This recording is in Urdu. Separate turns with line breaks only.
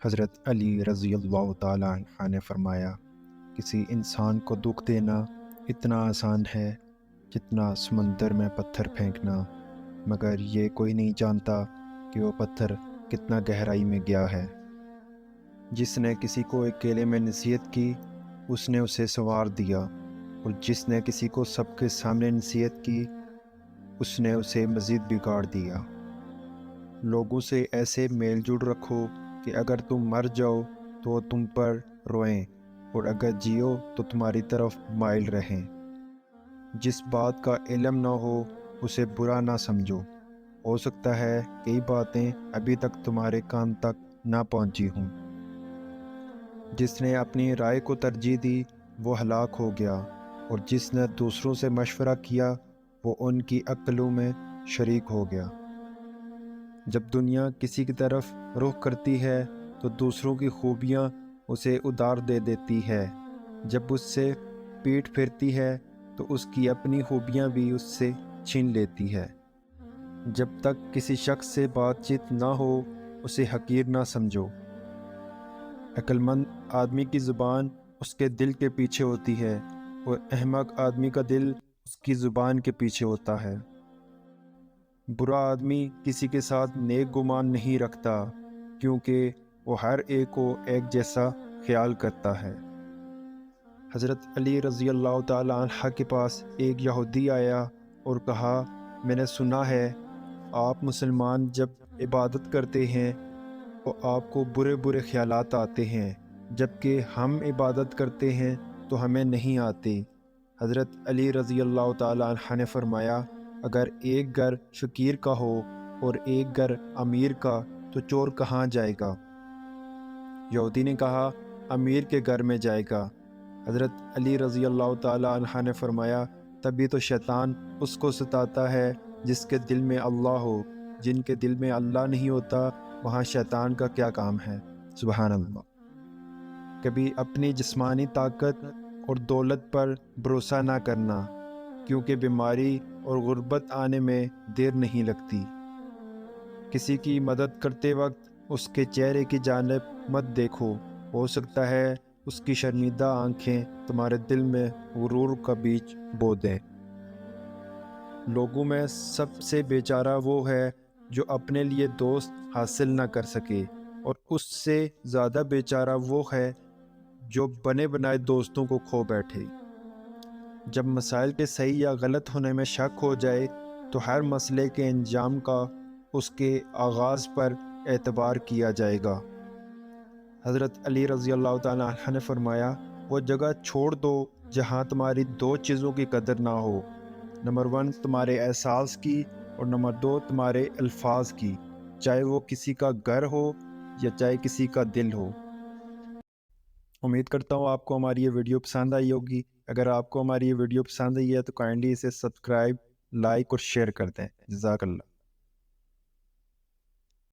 حضرت علی رضی اللہ تعالیٰ عنہ نے فرمایا، کسی انسان کو دکھ دینا اتنا آسان ہے جتنا سمندر میں پتھر پھینکنا، مگر یہ کوئی نہیں جانتا کہ وہ پتھر کتنا گہرائی میں گیا ہے۔ جس نے کسی کو اکیلے میں نصیحت کی اس نے اسے سنوار دیا، اور جس نے کسی کو سب کے سامنے نصیحت کی اس نے اسے مزید بگاڑ دیا۔ لوگوں سے ایسے میل جول رکھو کہ اگر تم مر جاؤ تو وہ تم پر روئیں، اور اگر جیو تو تمہاری طرف مائل رہیں۔ جس بات کا علم نہ ہو اسے برا نہ سمجھو، ہو سکتا ہے کئی باتیں ابھی تک تمہارے کان تک نہ پہنچی ہوں۔ جس نے اپنی رائے کو ترجیح دی وہ ہلاک ہو گیا، اور جس نے دوسروں سے مشورہ کیا وہ ان کی عقلوں میں شریک ہو گیا۔ جب دنیا کسی کی طرف رخ کرتی ہے تو دوسروں کی خوبیاں اسے ادار دے دیتی ہے، جب اس سے پیٹھ پھرتی ہے تو اس کی اپنی خوبیاں بھی اس سے چھین لیتی ہے۔ جب تک کسی شخص سے بات چیت نہ ہو اسے حقیر نہ سمجھو۔ عقل مند آدمی کی زبان اس کے دل کے پیچھے ہوتی ہے، اور احمق آدمی کا دل اس کی زبان کے پیچھے ہوتا ہے۔ برا آدمی کسی کے ساتھ نیک گمان نہیں رکھتا، کیونکہ وہ ہر ایک کو ایک جیسا خیال کرتا ہے۔ حضرت علی رضی اللہ تعالیٰ عنہ کے پاس ایک یہودی آیا اور کہا، میں نے سنا ہے آپ مسلمان جب عبادت کرتے ہیں تو آپ کو برے برے خیالات آتے ہیں، جبکہ ہم عبادت کرتے ہیں تو ہمیں نہیں آتے۔ حضرت علی رضی اللہ تعالیٰ عنہ نے فرمایا، اگر ایک گھر فقیر کا ہو اور ایک گھر امیر کا تو چور کہاں جائے گا؟ یہودی نے کہا، امیر کے گھر میں جائے گا۔ حضرت علی رضی اللہ تعالیٰ عنہ نے فرمایا، تبھی تو شیطان اس کو ستاتا ہے جس کے دل میں اللہ ہو، جن کے دل میں اللہ نہیں ہوتا وہاں شیطان کا کیا کام ہے۔ سبحان اللہ۔ کبھی اپنی جسمانی طاقت اور دولت پر بھروسہ نہ کرنا، کیونکہ بیماری اور غربت آنے میں دیر نہیں لگتی۔ کسی کی مدد کرتے وقت اس کے چہرے کی جانب مت دیکھو، ہو سکتا ہے اس کی شرمیدہ آنکھیں تمہارے دل میں غرور کا بیج بو دیں۔ لوگوں میں سب سے بیچارہ وہ ہے جو اپنے لیے دوست حاصل نہ کر سکے، اور اس سے زیادہ بیچارہ وہ ہے جو بنے بنائے دوستوں کو کھو بیٹھے۔ جب مسائل کے صحیح یا غلط ہونے میں شک ہو جائے تو ہر مسئلے کے انجام کا اس کے آغاز پر اعتبار کیا جائے گا۔ حضرت علی رضی اللہ تعالیٰ عنہ نے فرمایا، وہ جگہ چھوڑ دو جہاں تمہاری دو چیزوں کی قدر نہ ہو، نمبر 1 تمہارے احساس کی، اور نمبر 2 تمہارے الفاظ کی، چاہے وہ کسی کا گھر ہو یا چاہے کسی کا دل ہو۔ امید کرتا ہوں آپ کو ہماری یہ ویڈیو پسند آئی ہوگی۔ اگر آپ کو ہماری یہ ویڈیو پسند آئی ہے تو کائنڈلی اسے سبسکرائب، لائک اور شیئر کر دیں۔ جزاک اللہ۔